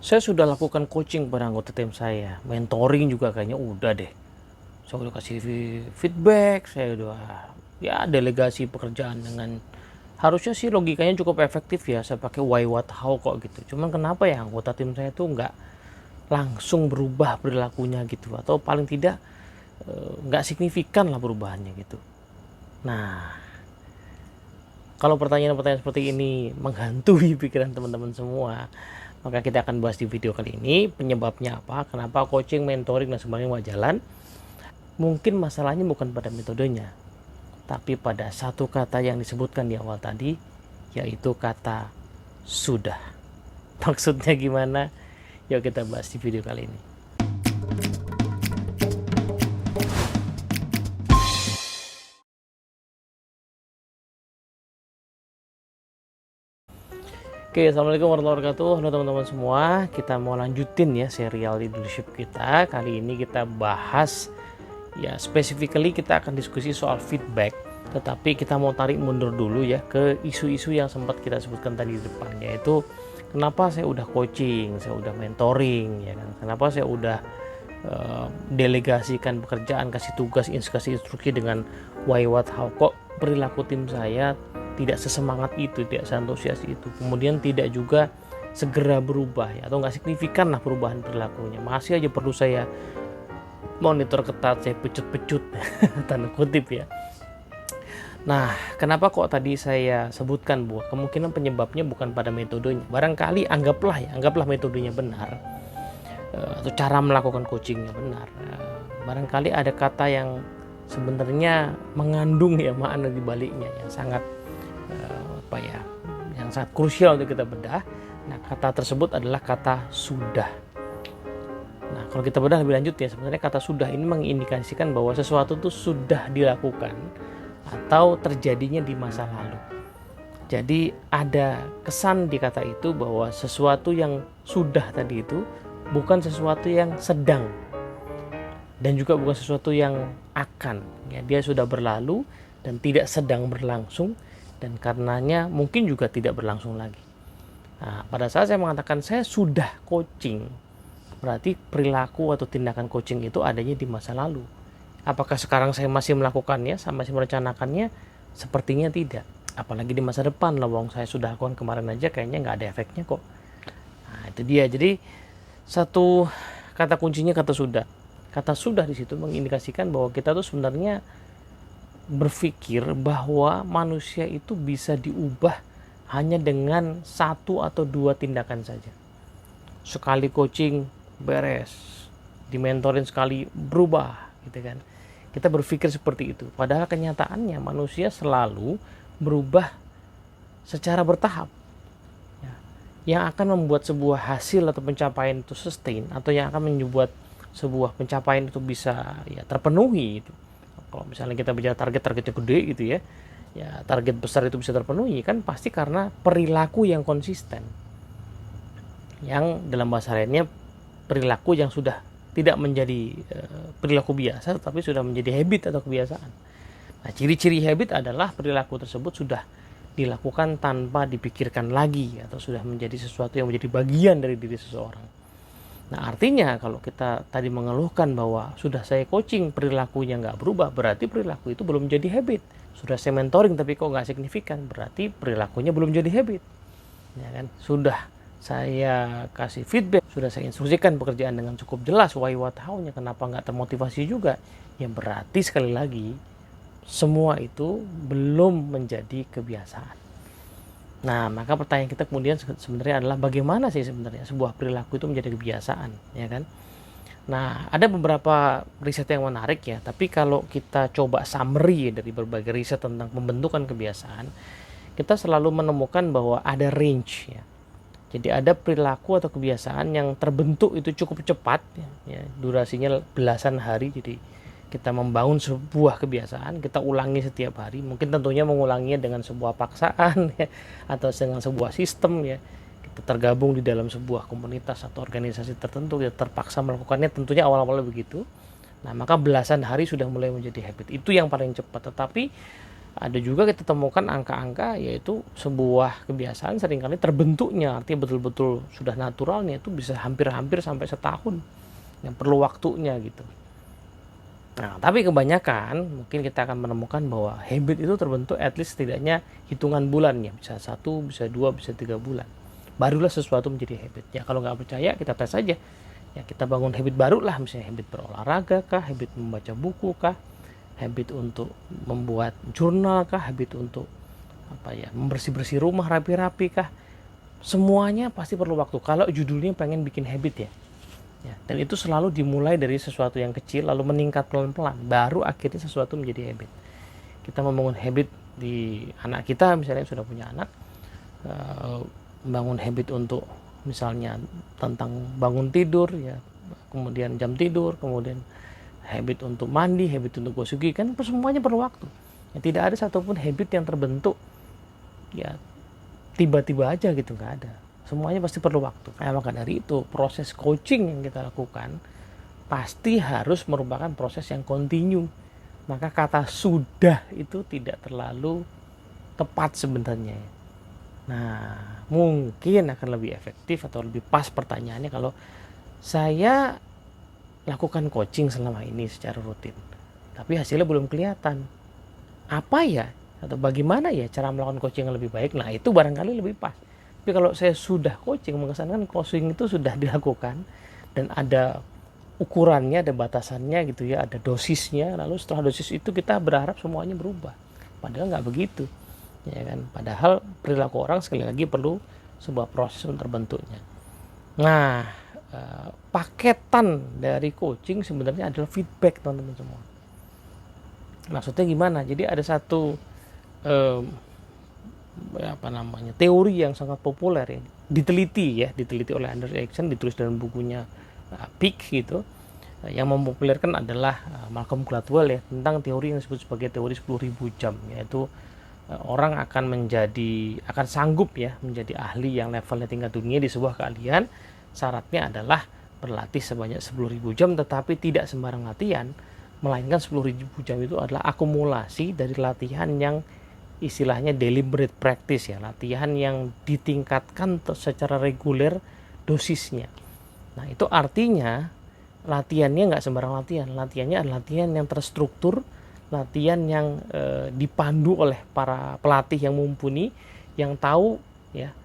Saya sudah lakukan coaching pada anggota tim saya, mentoring juga kayaknya udah deh. Saya udah kasih feedback, saya udah ya delegasi pekerjaan dengan harusnya sih logikanya cukup efektif ya. Saya pakai why what how kok gitu. Cuman kenapa ya anggota tim saya tuh nggak langsung berubah perilakunya gitu, atau paling tidak nggak signifikan lah perubahannya gitu. Nah, kalau pertanyaan-pertanyaan seperti ini menghantui pikiran teman-teman semua, maka kita akan bahas di video kali ini penyebabnya apa, kenapa coaching, mentoring dan sebagainya nggak jalan. Mungkin masalahnya bukan pada metodenya, tapi pada satu kata yang disebutkan di awal tadi, yaitu kata sudah. Maksudnya gimana? Yuk kita bahas di video kali ini. Oke, assalamualaikum warahmatullahi wabarakatuh. Halo teman-teman semua, kita mau lanjutin ya serial leadership kita. Kali ini kita bahas ya, specifically kita akan diskusi soal feedback. Tetapi kita mau tarik mundur dulu ya ke isu-isu yang sempat kita sebutkan tadi di depan, yaitu kenapa saya udah coaching, saya udah mentoring, ya kan? Kenapa saya udah delegasikan pekerjaan, kasih tugas, kasih instruksi dengan why what how, kok perilaku tim saya tidak sesemangat itu, tidak seantusias itu, kemudian tidak juga segera berubah ya, atau nggak signifikan lah perubahan perilakunya, masih aja perlu saya monitor ketat, saya pecut-pecut tanda kutip ya. Nah, kenapa kok tadi saya sebutkan bahwa kemungkinan penyebabnya bukan pada metodenya. Barangkali anggaplah metodenya benar, atau cara melakukan coachingnya benar. Barangkali ada kata yang sebenarnya mengandung ya makna di baliknya yang sangat yang sangat krusial untuk kita bedah. Nah, kata tersebut adalah kata sudah. Nah, kalau kita bedah lebih lanjut ya, sebenarnya kata sudah ini mengindikasikan bahwa sesuatu itu sudah dilakukan atau terjadinya di masa lalu. Jadi ada kesan di kata itu bahwa sesuatu yang sudah tadi itu bukan sesuatu yang sedang, dan juga bukan sesuatu yang akan ya, dia sudah berlalu dan tidak sedang berlangsung, dan karenanya mungkin juga tidak berlangsung lagi. Nah, pada saat saya mengatakan saya sudah coaching, berarti perilaku atau tindakan coaching itu adanya di masa lalu. Apakah sekarang saya masih melakukannya, saya masih merencanakannya? Sepertinya tidak. Apalagi di masa depan, lawang saya sudah lakukan kemarin aja kayaknya nggak ada efeknya kok. Nah, itu dia. Jadi satu kata kuncinya kata sudah. Kata sudah di situ mengindikasikan bahwa kita tuh sebenarnya berpikir bahwa manusia itu bisa diubah hanya dengan satu atau dua tindakan saja. Sekali coaching beres, dimentorin sekali berubah, gitu kan. Kita berpikir seperti itu. Padahal kenyataannya manusia selalu berubah secara bertahap. Ya. Yang akan membuat sebuah hasil atau pencapaian itu sustain, atau yang akan membuat sebuah pencapaian itu bisa ya terpenuhi itu. Kalau misalnya kita bicara targetnya gede gitu ya, ya target besar itu bisa terpenuhi kan pasti karena perilaku yang konsisten, yang dalam bahasa lainnya perilaku yang sudah tidak menjadi perilaku biasa, tapi sudah menjadi habit atau kebiasaan. Nah, ciri-ciri habit adalah perilaku tersebut sudah dilakukan tanpa dipikirkan lagi, atau sudah menjadi sesuatu yang menjadi bagian dari diri seseorang. Nah, artinya kalau kita tadi mengeluhkan bahwa sudah saya coaching perilakunya nggak berubah, berarti perilaku itu belum jadi habit. Sudah saya mentoring tapi kok nggak signifikan, berarti perilakunya belum jadi habit. Ya kan? Sudah saya kasih feedback, sudah saya instruksikan pekerjaan dengan cukup jelas why what how-nya, kenapa nggak termotivasi juga, ya berarti sekali lagi semua itu belum menjadi kebiasaan. Nah, maka pertanyaan kita kemudian sebenarnya adalah bagaimana sih sebenarnya sebuah perilaku itu menjadi kebiasaan, ya kan? Nah, ada beberapa riset yang menarik ya, tapi kalau kita coba summary dari berbagai riset tentang pembentukan kebiasaan, kita selalu menemukan bahwa ada range ya. Jadi ada perilaku atau kebiasaan yang terbentuk itu cukup cepat ya, durasinya belasan hari. Jadi kita membangun sebuah kebiasaan, kita ulangi setiap hari, mungkin tentunya mengulanginya dengan sebuah paksaan ya, atau dengan sebuah sistem ya. Kita tergabung di dalam sebuah komunitas atau organisasi tertentu, kita terpaksa melakukannya, tentunya awal-awalnya begitu. Nah, maka belasan hari sudah mulai menjadi habit. Itu yang paling cepat. Tetapi Ada juga kita temukan angka-angka yaitu sebuah kebiasaan seringkali terbentuknya, artinya betul-betul sudah naturalnya itu bisa hampir-hampir sampai setahun, yang perlu waktunya gitu. Nah, tapi kebanyakan mungkin kita akan menemukan bahwa habit itu terbentuk at least setidaknya hitungan bulannya, bisa 1, bisa 2, bisa 3 bulan. Barulah sesuatu menjadi habit. Ya kalau nggak percaya kita tes saja. Ya kita bangun habit baru lah, misalnya habit berolahraga kah, habit membaca buku kah, habit untuk membuat jurnal kah, habit untuk membersih-bersih rumah rapi-rapi kah. Semuanya pasti perlu waktu. Kalau judulnya pengen bikin habit ya. Dan itu selalu dimulai dari sesuatu yang kecil lalu meningkat pelan-pelan, baru akhirnya sesuatu menjadi habit. Kita membangun habit di anak kita, misalnya sudah punya anak, membangun habit untuk misalnya tentang bangun tidur ya, kemudian jam tidur, kemudian habit untuk mandi, habit untuk gosok gigi, kan semuanya perlu waktu. Ya, tidak ada satupun habit yang terbentuk ya tiba-tiba aja gitu, nggak ada. Semuanya pasti perlu waktu. Maka dari itu proses coaching yang kita lakukan pasti harus merupakan proses yang kontinu. Maka kata sudah itu tidak terlalu tepat sebenarnya. Nah, mungkin akan lebih efektif atau lebih pas pertanyaannya kalau saya lakukan coaching selama ini secara rutin, tapi hasilnya belum kelihatan. Apa ya? Atau bagaimana ya cara melakukan coaching yang lebih baik? Nah, itu barangkali lebih pas. Tapi kalau saya sudah coaching, mengesankan coaching itu sudah dilakukan dan ada ukurannya, ada batasannya gitu ya, ada dosisnya, lalu setelah dosis itu kita berharap semuanya berubah. Padahal nggak begitu. Ya kan? Padahal perilaku orang sekali lagi perlu sebuah proses untuk terbentuknya. Nah, paketan dari coaching sebenarnya adalah feedback, teman-teman semua. Maksudnya gimana? Jadi ada satu teori yang sangat populer ya, diteliti oleh Anders Ericsson, ditulis dalam bukunya Peak gitu, yang mempopulerkan adalah Malcolm Gladwell ya, tentang teori yang disebut sebagai teori 10.000 jam, yaitu orang akan sanggup ya menjadi ahli yang levelnya tingkat dunia di sebuah keahlian. Syaratnya adalah berlatih sebanyak 10.000 jam, tetapi tidak sembarang latihan, melainkan 10.000 jam itu adalah akumulasi dari latihan yang istilahnya deliberate practice ya, latihan yang ditingkatkan secara reguler dosisnya. Nah, itu artinya latihannya nggak sembarang latihan, latihannya adalah latihan yang terstruktur, latihan yang dipandu oleh para pelatih yang mumpuni, yang tahu ya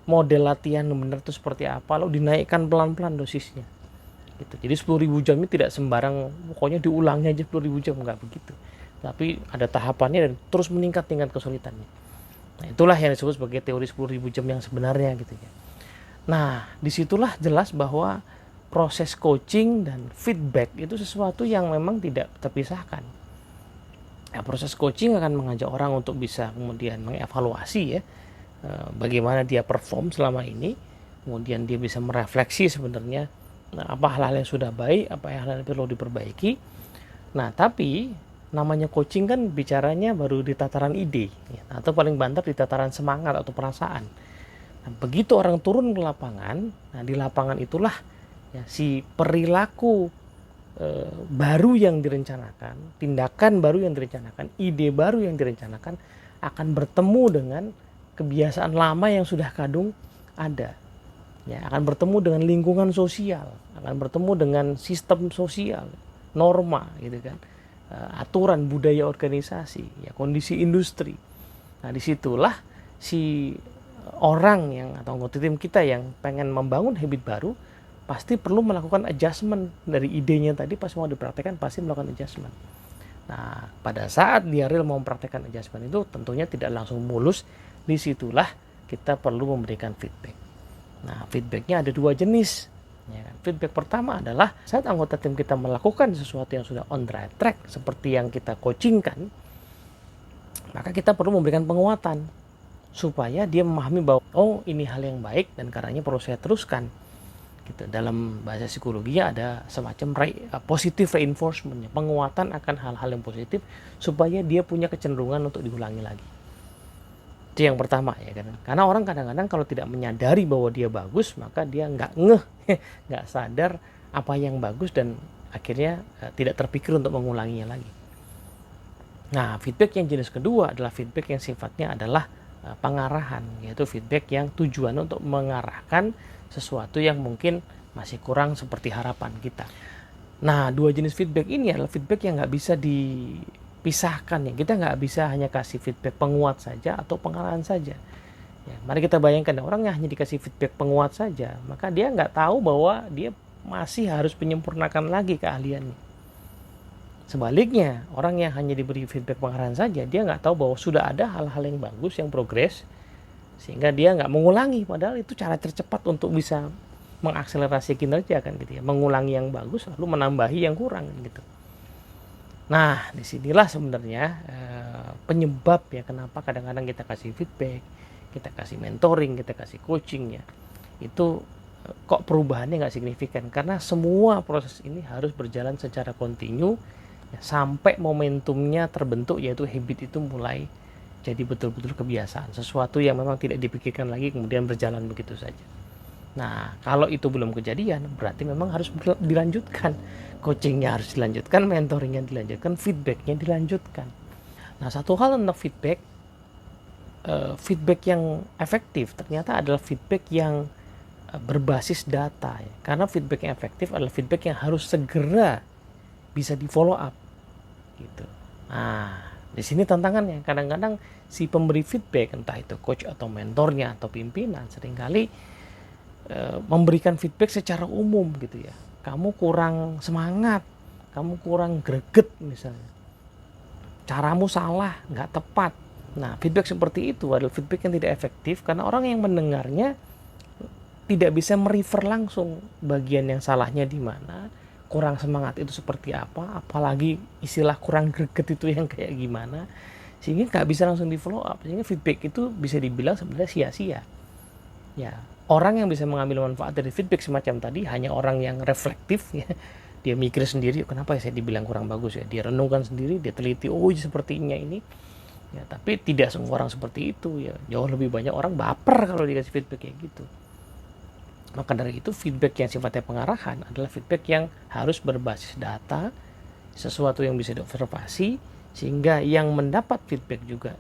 model latihan benar itu seperti apa, lalu dinaikkan pelan-pelan dosisnya gitu. Jadi 10.000 jam ini tidak sembarang pokoknya diulangnya aja 10.000 jam, nggak begitu, tapi ada tahapannya dan terus meningkat tingkat kesulitannya. Nah, itulah yang disebut sebagai teori 10.000 jam yang sebenarnya gitu ya. Nah, disitulah jelas bahwa proses coaching dan feedback itu sesuatu yang memang tidak terpisahkan. Nah, proses coaching akan mengajak orang untuk bisa kemudian mengevaluasi ya, bagaimana dia perform selama ini, kemudian dia bisa merefleksi sebenarnya apa hal-hal yang sudah baik, apa hal-hal yang perlu diperbaiki. Nah, tapi namanya coaching kan bicaranya baru di tataran ide ya, atau paling banter di tataran semangat atau perasaan. Nah, begitu orang turun ke lapangan, nah di lapangan itulah ya, si perilaku baru yang direncanakan, tindakan baru yang direncanakan, ide baru yang direncanakan akan bertemu dengan kebiasaan lama yang sudah kadung ada. Ya, akan bertemu dengan lingkungan sosial, akan bertemu dengan sistem sosial, norma gitu kan. Aturan budaya organisasi ya, kondisi industri. Nah, disitulah si orang yang atau anggota tim kita yang pengen membangun habit baru pasti perlu melakukan adjustment dari idenya tadi. Pas mau dipraktekkan pasti melakukan adjustment. Nah, pada saat dia real mau mempraktekkan adjustment itu tentunya tidak langsung mulus. Disitulah kita perlu memberikan feedback. Nah, feedbacknya ada dua jenis. Ya kan? Feedback pertama adalah saat anggota tim kita melakukan sesuatu yang sudah on the right track seperti yang kita coachingkan, maka kita perlu memberikan penguatan supaya dia memahami bahwa oh, ini hal yang baik dan karenanya perlu saya teruskan gitu. Dalam bahasa psikologinya ada semacam positive reinforcement, penguatan akan hal-hal yang positif supaya dia punya kecenderungan untuk diulangi lagi. Itu yang pertama ya kan. Karena orang kadang-kadang kalau tidak menyadari bahwa dia bagus, maka dia nggak nggak sadar apa yang bagus dan akhirnya tidak terpikir untuk mengulanginya lagi. Nah, feedback yang jenis kedua adalah feedback yang sifatnya adalah pengarahan, yaitu feedback yang tujuan untuk mengarahkan sesuatu yang mungkin masih kurang seperti harapan kita. Nah, dua jenis feedback ini adalah feedback yang nggak bisa dipisahkan ya. Kita nggak bisa hanya kasih feedback penguat saja atau pengarahan saja. Ya, mari kita bayangkan orang yang hanya dikasih feedback penguat saja, maka dia nggak tahu bahwa dia masih harus menyempurnakan lagi keahliannya. Sebaliknya, orang yang hanya diberi feedback pengarahan saja, dia nggak tahu bahwa sudah ada hal-hal yang bagus, yang progres, sehingga dia nggak mengulangi. Padahal itu cara tercepat untuk bisa mengakselerasi kinerja kan gitu ya, mengulangi yang bagus lalu menambahi yang kurang gitu. Nah, disinilah sebenarnya penyebab ya kenapa kadang-kadang kita kasih feedback, kita kasih mentoring, kita kasih coaching ya, itu kok perubahannya nggak signifikan, karena semua proses ini harus berjalan secara kontinu ya, sampai momentumnya terbentuk, yaitu habit itu mulai jadi betul-betul kebiasaan, sesuatu yang memang tidak dipikirkan lagi kemudian berjalan begitu saja. Nah, kalau itu belum kejadian, berarti memang harus dilanjutkan. Coachingnya harus dilanjutkan, mentoringnya dilanjutkan, feedbacknya dilanjutkan. Nah, satu hal tentang feedback, feedback yang efektif ternyata adalah feedback yang berbasis data ya. Karena feedback yang efektif adalah feedback yang harus segera bisa di follow up gitu. Nah, di sini tantangannya, kadang-kadang si pemberi feedback, entah itu coach atau mentornya atau pimpinan, seringkali memberikan feedback secara umum gitu ya. Kamu kurang semangat, kamu kurang greget misalnya, caramu salah, nggak tepat. Nah, feedback seperti itu adalah feedback yang tidak efektif, karena orang yang mendengarnya tidak bisa merefer langsung bagian yang salahnya di mana, kurang semangat itu seperti apa, apalagi istilah kurang greget itu yang kayak gimana, sehingga nggak bisa langsung di follow up. Sehingga feedback itu bisa dibilang sebenarnya sia-sia ya. Orang yang bisa mengambil manfaat dari feedback semacam tadi hanya orang yang reflektif ya. Dia mikir sendiri, kenapa ya saya dibilang kurang bagus ya, dia renungkan sendiri, dia teliti, oh sepertinya ini ya. Tapi tidak semua orang seperti itu ya, jauh lebih banyak orang baper kalau dikasih feedback kayak gitu. Maka dari itu feedback yang sifatnya pengarahan adalah feedback yang harus berbasis data, sesuatu yang bisa diobservasi, sehingga yang mendapat feedback juga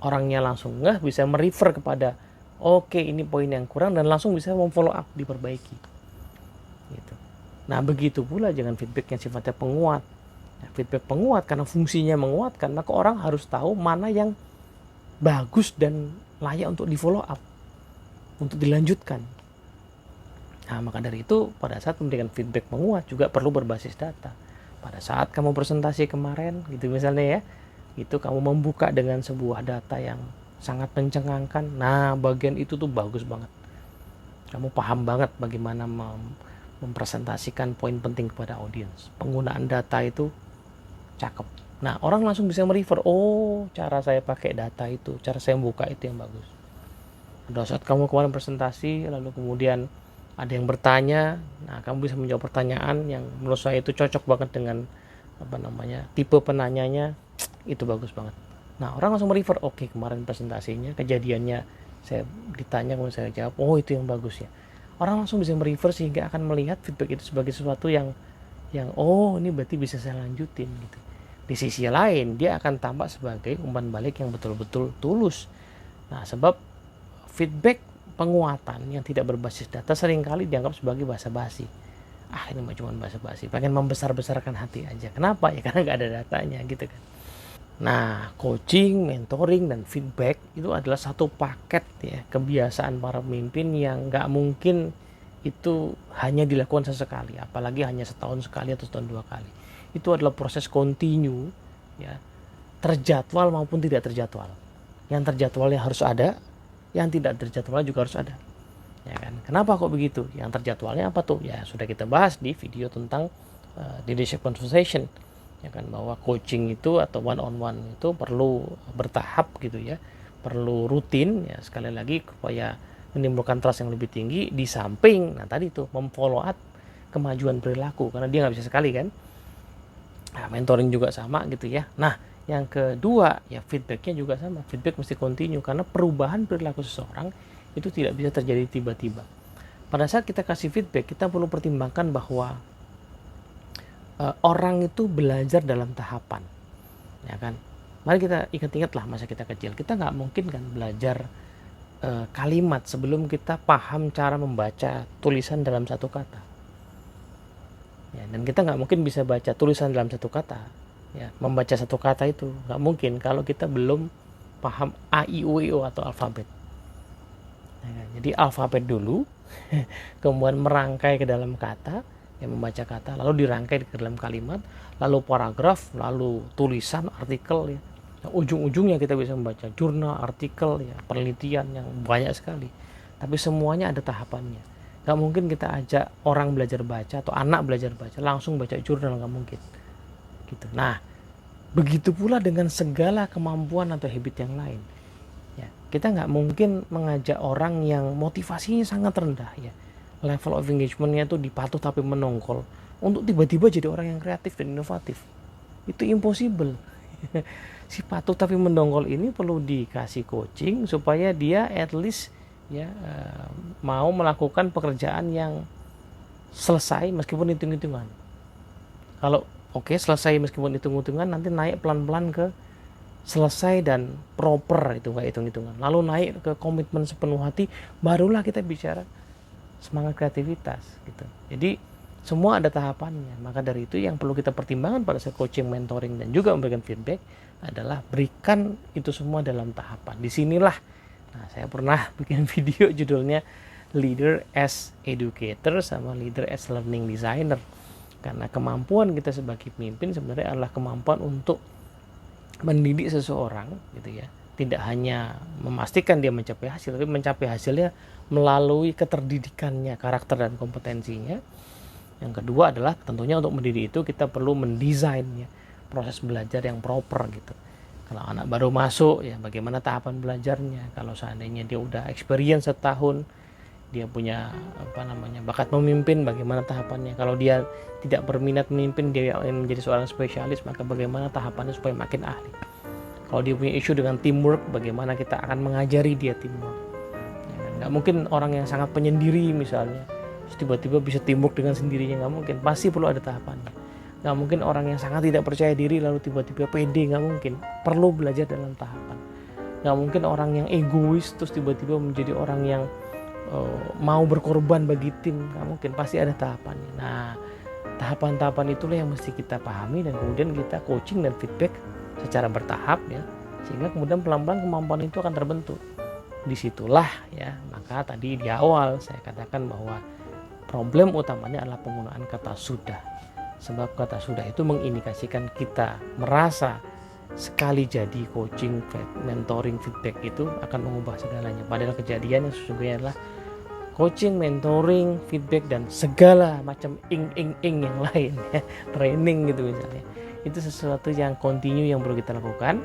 orangnya langsung bisa merefer kepada oke, ini poin yang kurang, dan langsung bisa memfollow up, diperbaiki gitu. Nah, begitu pula dengan feedback yang sifatnya penguat. Nah, feedback penguat karena fungsinya menguatkan, maka orang harus tahu mana yang bagus dan layak untuk di follow up, untuk dilanjutkan. Nah, maka dari itu pada saat memberikan feedback penguat juga perlu berbasis data. Pada saat kamu presentasi kemarin gitu misalnya ya, itu kamu membuka dengan sebuah data yang sangat mencengangkan. Nah, bagian itu tuh bagus banget. Kamu paham banget bagaimana mempresentasikan poin penting kepada audiens. Penggunaan data itu cakep. Nah, orang langsung bisa merefer, oh cara saya pakai data itu, cara saya membuka itu yang bagus. Pada saat kamu kemarin presentasi, lalu kemudian ada yang bertanya, nah kamu bisa menjawab pertanyaan yang menurut saya itu cocok banget dengan tipe penanyanya, itu bagus banget. Nah, orang langsung merefer, oke, kemarin presentasinya kejadiannya saya ditanya, kemudian saya jawab, oh itu yang bagus ya. Orang langsung bisa merefer sehingga akan melihat feedback itu sebagai sesuatu yang oh ini berarti bisa saya lanjutin gitu. Di sisi lain dia akan tampak sebagai umpan balik yang betul-betul tulus. Nah, sebab feedback penguatan yang tidak berbasis data seringkali dianggap sebagai basa-basi. Ini cuma basa-basi, pengen membesar-besarkan hati aja. Kenapa ya? Karena nggak ada datanya gitu kan. Nah, coaching, mentoring, dan feedback itu adalah satu paket ya, kebiasaan para pemimpin yang nggak mungkin itu hanya dilakukan sesekali, apalagi hanya setahun sekali atau setahun dua kali. Itu adalah proses kontinu ya, terjadwal maupun tidak terjadwal. Yang terjadwalnya harus ada, yang tidak terjadwal juga harus ada ya kan. Kenapa kok begitu? Yang terjadwalnya apa tuh? Ya sudah kita bahas di video tentang leadership conversation ya kan, bahwa coaching itu atau one on one itu perlu bertahap gitu ya, perlu rutin ya, sekali lagi supaya menimbulkan trust yang lebih tinggi. Di samping tadi tuh memfollow up kemajuan perilaku, karena dia nggak bisa sekali kan. Nah, mentoring juga sama gitu ya. Nah, yang kedua ya, feedbacknya juga sama, feedback mesti continue, karena perubahan perilaku seseorang itu tidak bisa terjadi tiba-tiba. Pada saat kita kasih feedback, kita perlu pertimbangkan bahwa orang itu belajar dalam tahapan ya kan. Mari kita ingat-ingatlah masa kita kecil. Kita nggak mungkin kan belajar kalimat sebelum kita paham cara membaca tulisan dalam satu kata. Ya, dan kita nggak mungkin bisa baca tulisan dalam satu kata. Ya, membaca satu kata itu nggak mungkin kalau kita belum paham A, I, U, I, O atau alfabet. Ya, jadi alfabet dulu, kemudian merangkai ke dalam kata, ya, membaca kata, lalu dirangkai ke dalam kalimat, lalu paragraf, lalu tulisan, artikel, ya. Nah, ujung-ujungnya kita bisa membaca jurnal, artikel, ya, penelitian yang banyak sekali. Tapi semuanya ada tahapannya. Gak mungkin kita ajak orang belajar baca atau anak belajar baca langsung baca jurnal, gak mungkin. Gitu. Nah, begitu pula dengan segala kemampuan atau habit yang lain. Ya, kita nggak mungkin mengajak orang yang motivasinya sangat rendah, ya, level of engagementnya tuh dipatuh tapi menongkol, untuk tiba-tiba jadi orang yang kreatif dan inovatif. Itu impossible. Si patuh tapi mendongkol ini perlu dikasih coaching supaya dia at least, ya, mau melakukan pekerjaan yang selesai meskipun hitung-hitungan. Kalau oke, selesai meskipun hitung-hitungan, nanti naik pelan-pelan ke selesai dan proper, itu nggak hitung-hitungan. Lalu naik ke komitmen sepenuh hati, barulah kita bicara semangat kreativitas gitu. Jadi semua ada tahapannya. Maka dari itu yang perlu kita pertimbangkan pada saat coaching, mentoring dan juga memberikan feedback adalah berikan itu semua dalam tahapan. Disinilah, nah, saya pernah bikin video judulnya Leader as Educator sama Leader as Learning Designer. Karena kemampuan kita sebagai pemimpin sebenarnya adalah kemampuan untuk mendidik seseorang, gitu ya. Tidak hanya memastikan dia mencapai hasil, tapi mencapai hasilnya melalui keterdidikannya, karakter dan kompetensinya. Yang kedua adalah tentunya untuk mendidik itu kita perlu mendesainnya, proses belajar yang proper gitu. Kalau anak baru masuk, ya bagaimana tahapan belajarnya. Kalau seandainya dia udah experience setahun, dia punya bakat memimpin, bagaimana tahapannya. Kalau dia tidak berminat memimpin, dia ingin menjadi seorang spesialis, maka bagaimana tahapannya supaya makin ahli. Kalau dia punya isu dengan teamwork, bagaimana kita akan mengajari dia teamwork. Ya, nggak mungkin orang yang sangat penyendiri misalnya tiba-tiba bisa teamwork dengan sendirinya, nggak mungkin. Pasti perlu ada tahapannya. Nggak mungkin orang yang sangat tidak percaya diri lalu tiba-tiba pede, nggak mungkin. Perlu belajar dalam tahapan. Nggak mungkin orang yang egois terus tiba-tiba menjadi orang yang mau berkorban bagi tim, nggak mungkin. Pasti ada tahapannya. Nah, tahapan-tahapan itulah yang mesti kita pahami dan kemudian kita coaching dan feedback secara bertahap, ya, sehingga kemudian pelan-pelan kemampuan itu akan terbentuk. Disitulah, ya, maka tadi di awal saya katakan bahwa problem utamanya adalah penggunaan kata sudah. Sebab kata sudah itu mengindikasikan kita merasa sekali jadi coaching, mentoring, feedback itu akan mengubah segalanya. Padahal kejadian yang sesungguhnya adalah coaching, mentoring, feedback dan segala macam ing yang lain, ya, training gitu misalnya. Itu sesuatu yang continue yang perlu kita lakukan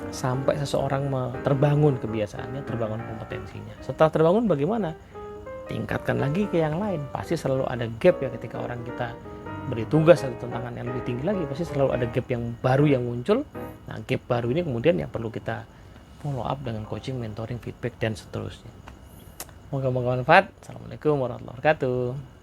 sampai seseorang terbangun kebiasaannya, terbangun kompetensinya. Setelah terbangun bagaimana? Tingkatkan lagi ke yang lain. Pasti selalu ada gap, ya, ketika orang kita beri tugas atau tantangan yang lebih tinggi lagi, pasti selalu ada gap yang baru yang muncul. Nah, gap baru ini kemudian yang perlu kita follow up dengan coaching, mentoring, feedback dan seterusnya. Moga-moga bermanfaat. Assalamualaikum warahmatullahi wabarakatuh.